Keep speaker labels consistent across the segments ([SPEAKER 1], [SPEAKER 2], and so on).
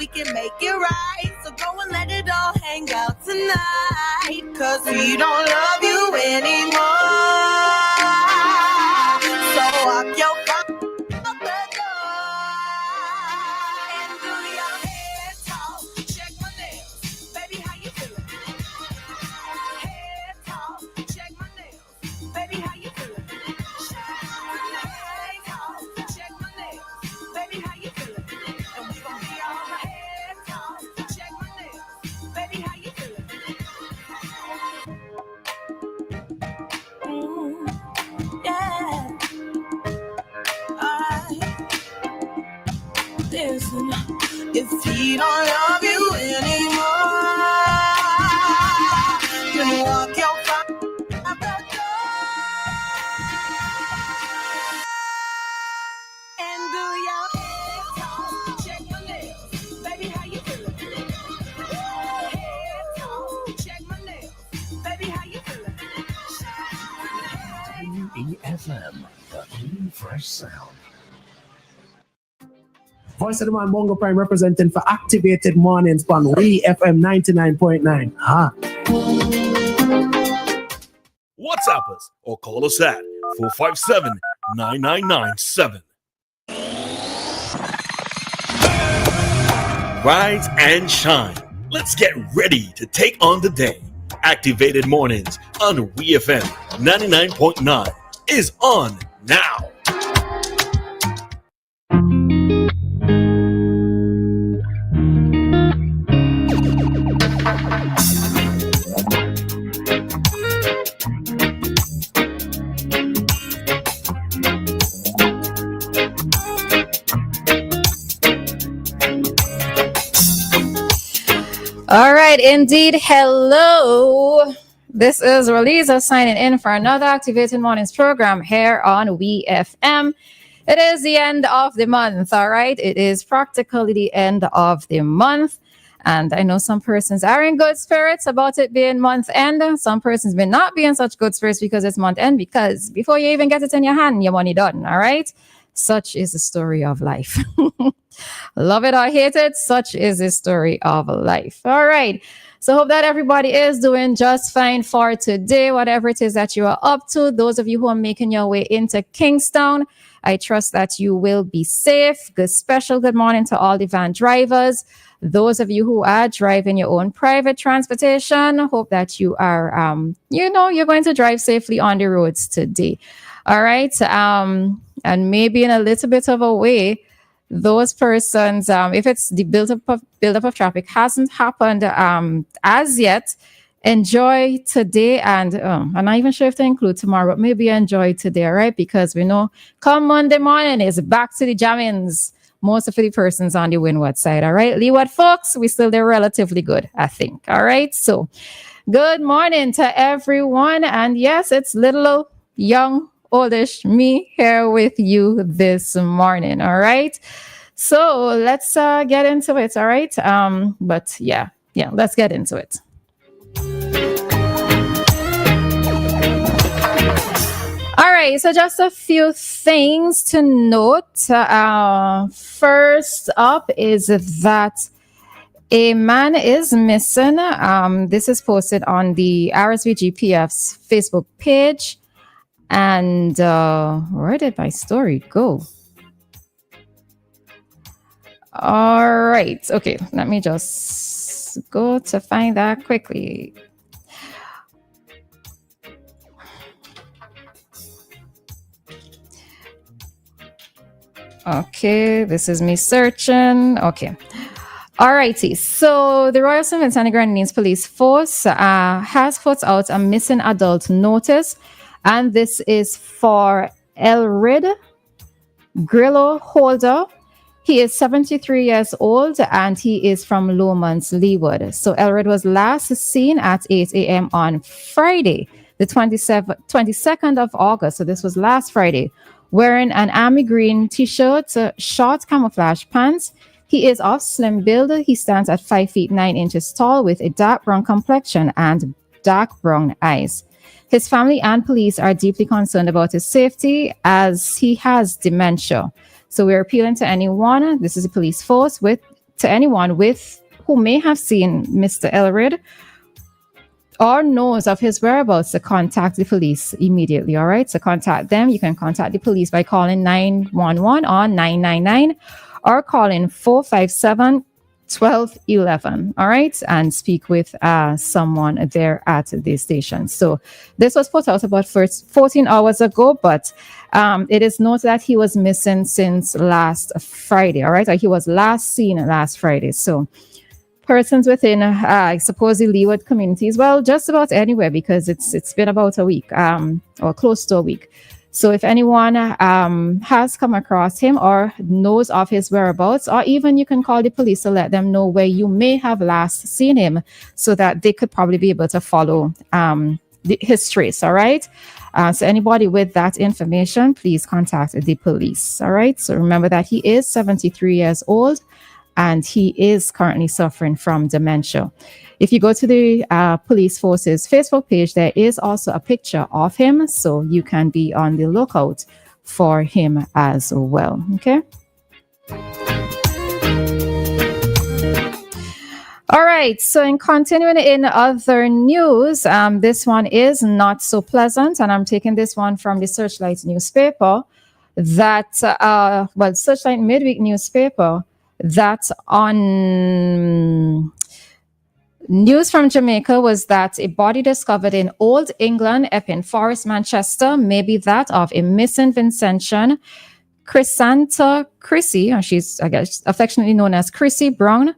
[SPEAKER 1] we can make it right. So go and let it all hang out tonight. Cause we don't love you anymore. So walk your out the door and do your head talk. Check my nails. Baby, how you feeling? Head talk. Check my nails. Baby, how you feeling? Head talk. Check my nails. Baby, how you feeling? And we gon' be all my head talk. Check my nails. Baby, how you feeling? Yeah. Listen, if he don't love you anymore, then walk your out the door and do your head talk. Check my nails. Baby, how you feeling? Head talk. Check my nails. Baby, how you feeling?
[SPEAKER 2] WEFM, the clean, fresh sound. Voice of the Man, Bongo Prime, representing for Activated Mornings on WEFM 99.9.
[SPEAKER 3] WhatsApp us or call us at 457-9997. Rise and shine. Let's get ready to take on the day. Activated Mornings on WEFM 99.9 is on now.
[SPEAKER 4] All right, indeed. Hello. This is Roleza signing in for another Activated Mornings program here on WEFM. It is the end of the month, all right? It is practically the end of the month. And I know some persons are in good spirits about it being month end. Some persons may not be in such good spirits because it's month end, because before you even get it in your hand, your money done, all right? Such is the story of life. Love it or hate it, such is the story of life. All right. So hope that everybody is doing just fine for today, whatever it is that you are up to. Those of you who are making your way into Kingstown, I trust that you will be safe. Good morning to all the van drivers. Those of you who are driving your own private transportation, hope that you are, you're going to drive safely on the roads today. All right. And maybe in a little bit of a way, those persons, if it's the buildup of traffic hasn't happened as yet, enjoy today, and I'm not even sure if to include tomorrow, but maybe enjoy today, right? Because we know come Monday morning is back to the jammings. Most of the persons on the windward side, all right? Leeward folks, we still there relatively good, I think, all right? So good morning to everyone, and yes, it's little young oldish me here with you this morning, all right? So let's get into it, all right? But yeah, let's get into it. All right, so just a few things to note. First up is that a man is missing. This is posted on the RSVGPF's Facebook page. And where did my story go? All right. Okay. Let me just go to find that quickly. Okay. This is me searching. Okay. All righty. So the Royal St. Vincent and Grenadines Police Force has put out a missing adult notice. And this is for Elrid Grillo Holder. He is 73 years old and he is from Lomans, Leeward. So Elrid was last seen at 8 a.m. on Friday, the 22nd of August. So this was last Friday, wearing an army green t-shirt, short camouflage pants. He is of slim build. He stands at 5 feet 9 inches tall with a dark brown complexion and dark brown eyes. His family and police are deeply concerned about his safety as he has dementia. So we're appealing to anyone, this is a police force, with to anyone who may have seen Mr. Elred or knows of his whereabouts to contact the police immediately. All right. So contact them. You can contact the police by calling 911 or 999 or calling 457-1211. All right. And speak with someone there at the station. So this was put out about 14 hours ago, but it is noted that he was missing since last Friday. All right. He was last seen last Friday. So persons within, I suppose, the Leeward communities, well, just about anywhere, because it's been about a week, or close to a week. So if anyone has come across him or knows of his whereabouts, or even you can call the police to let them know where you may have last seen him, so that they could probably be able to follow his trace. All right. So anybody with that information, please contact the police. All right. So remember that he is 73 years old. And he is currently suffering from dementia. If you go to the police force's Facebook page, there is also a picture of him, so you can be on the lookout for him as well. Okay. All right. So in continuing in other news, this one is not so pleasant, and I'm taking this one from the Searchlight newspaper. That Searchlight midweek newspaper. That on news from Jamaica was that a body discovered in Old England, Epping Forest, Manchester, may be that of a missing Vincentian, Chrysanta Chrissy, or she's, I guess, affectionately known as Chrissy Brown,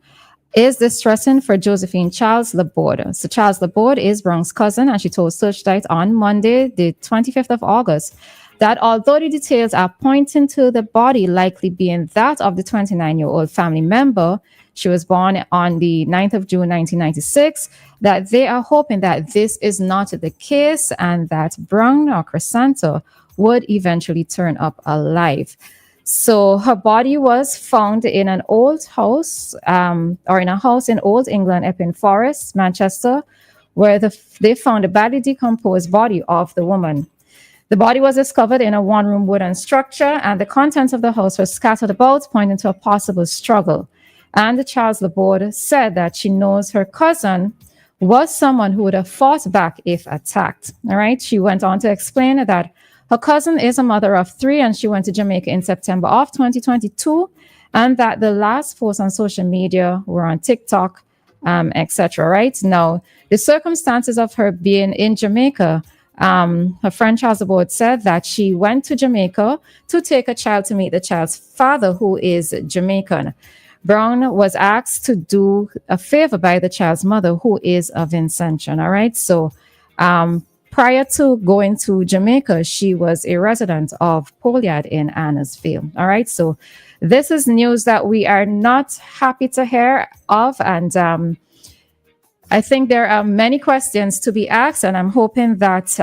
[SPEAKER 4] is distressing for Josephine Charles Laborde. So Charles Laborde is Brown's cousin, and she told Searchlight on Monday, the 25th of August, that although the details are pointing to the body likely being that of the 29-year-old family member, she was born on the 9th of June, 1996, that they are hoping that this is not the case and that Brown or Chrysanta would eventually turn up alive. So her body was found in an old house, or in a house in Old England, Epping Forest, Manchester, where they found a badly decomposed body of the woman. The body was discovered in a one-room wooden structure, and the contents of the house were scattered about, pointing to a possible struggle. And Charles Laborde said that she knows her cousin was someone who would have fought back if attacked. All right. She went on to explain that her cousin is a mother of 3, and she went to Jamaica in September of 2022, and that the last posts on social media were on TikTok, etc. Right now, the circumstances of her being in Jamaica. Her friend Charles Laborde said that she went to Jamaica to take a child to meet the child's father, who is Jamaican. Brown was asked to do a favor by the child's mother, who is a Vincentian. All right. So prior to going to Jamaica, she was a resident of Poliad in Annesville. All right. So this is news that we are not happy to hear of. And I think there are many questions to be asked, and I'm hoping that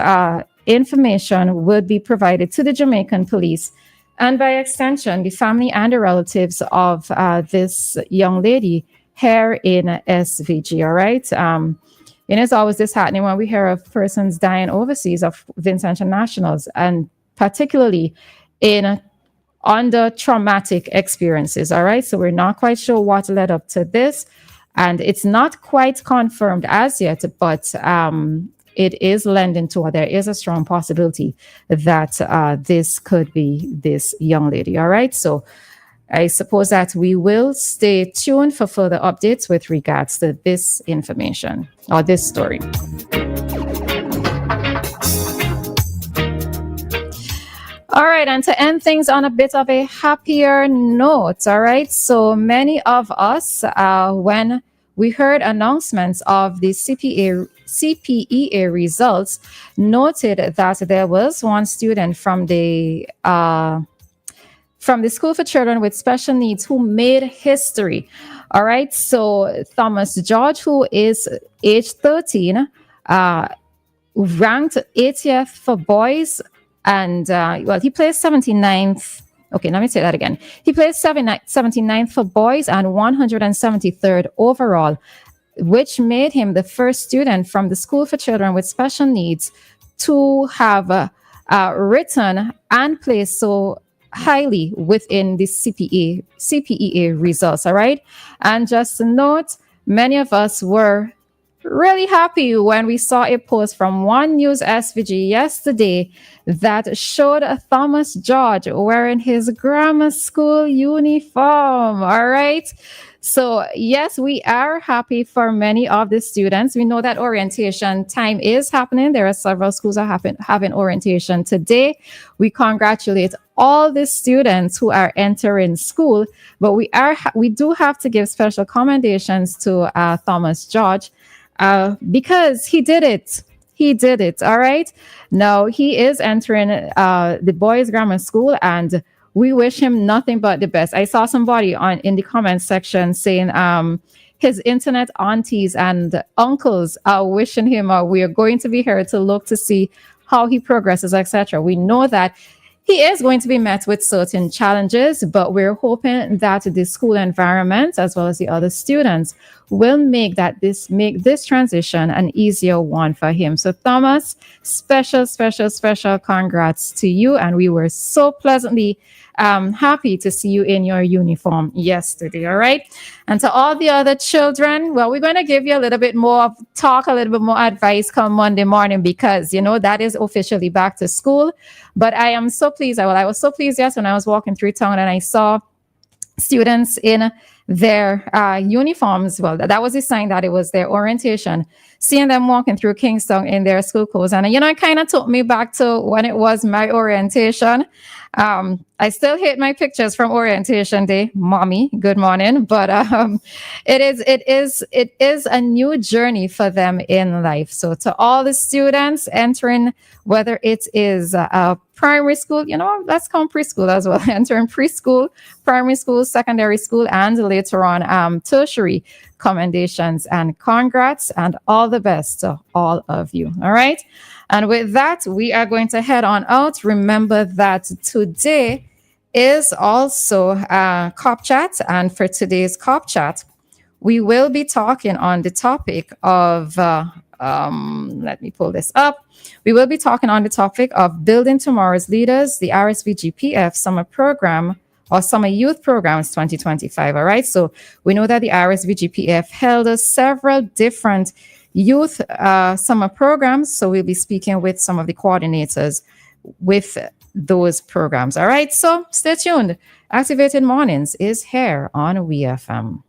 [SPEAKER 4] information will be provided to the Jamaican police and, by extension, the family and the relatives of this young lady here in SVG. All right. And it's always disheartening when we hear of persons dying overseas, of Vincentian nationals, and particularly under traumatic experiences. All right. So we're not quite sure what led up to this. And it's not quite confirmed as yet, but it is lending to, there is a strong possibility that this could be this young lady. All right. So I suppose that we will stay tuned for further updates with regards to this information or this story. All right, and to end things on a bit of a happier note, all right, so many of us, when we heard announcements of the CPEA results, noted that there was one student from the School for Children with Special Needs who made history. All right, so Thomas George, who is age 13, ranked 80th for boys. And, he placed 79th. Okay, let me say that again. He placed 79th for boys and 173rd overall, which made him the first student from the School for Children with Special Needs to have written and placed so highly within the CPEA results. All right. And just to note, many of us were really happy when we saw a post from One News SVG yesterday that showed Thomas George wearing his grammar school uniform. All right. So, yes, we are happy for many of the students. We know that orientation time is happening. There are several schools that are having orientation today. We congratulate all the students who are entering school, but we do have to give special commendations to Thomas George. Because he did it. He did it. All right. Now he is entering the boys' grammar school, and we wish him nothing but the best. I saw somebody in the comment section saying his internet aunties and uncles are wishing him we are going to be here to look to see how he progresses, etc. We know that he is going to be met with certain challenges, but we're hoping that the school environment, as well as the other students, will make this transition an easier one for him. So, Thomas, special congrats to you, and we were so pleasantly happy to see you in your uniform yesterday. All right. And to all the other children, well, we're going to give you a little bit more advice come Monday morning, because, that is officially back to school. But I am so pleased. I was so pleased when I was walking through town and I saw students in their uniforms. Well, that was a sign that it was their orientation. Seeing them walking through Kingston in their school clothes. And, it kind of took me back to when it was my orientation. I still hate my pictures from orientation day, mommy. Good morning. But it is a new journey for them in life. So to all the students entering, whether it is primary school, let's call preschool as well, entering preschool, primary school, secondary school, and later on tertiary, commendations and congrats and all the best to all of you. All right. And with that, we are going to head on out. Remember that today is also Cop Chat. And for today's Cop Chat, we will be talking on the topic of, let me pull this up. We will be talking on the topic of Building Tomorrow's Leaders, the RSVGPF Summer Program or Summer Youth Programs 2025. All right. So we know that the RSVGPF held several different youth summer programs. So we'll be speaking with some of the coordinators with those programs. All right. So stay tuned. Activated Mornings is here on WEFM.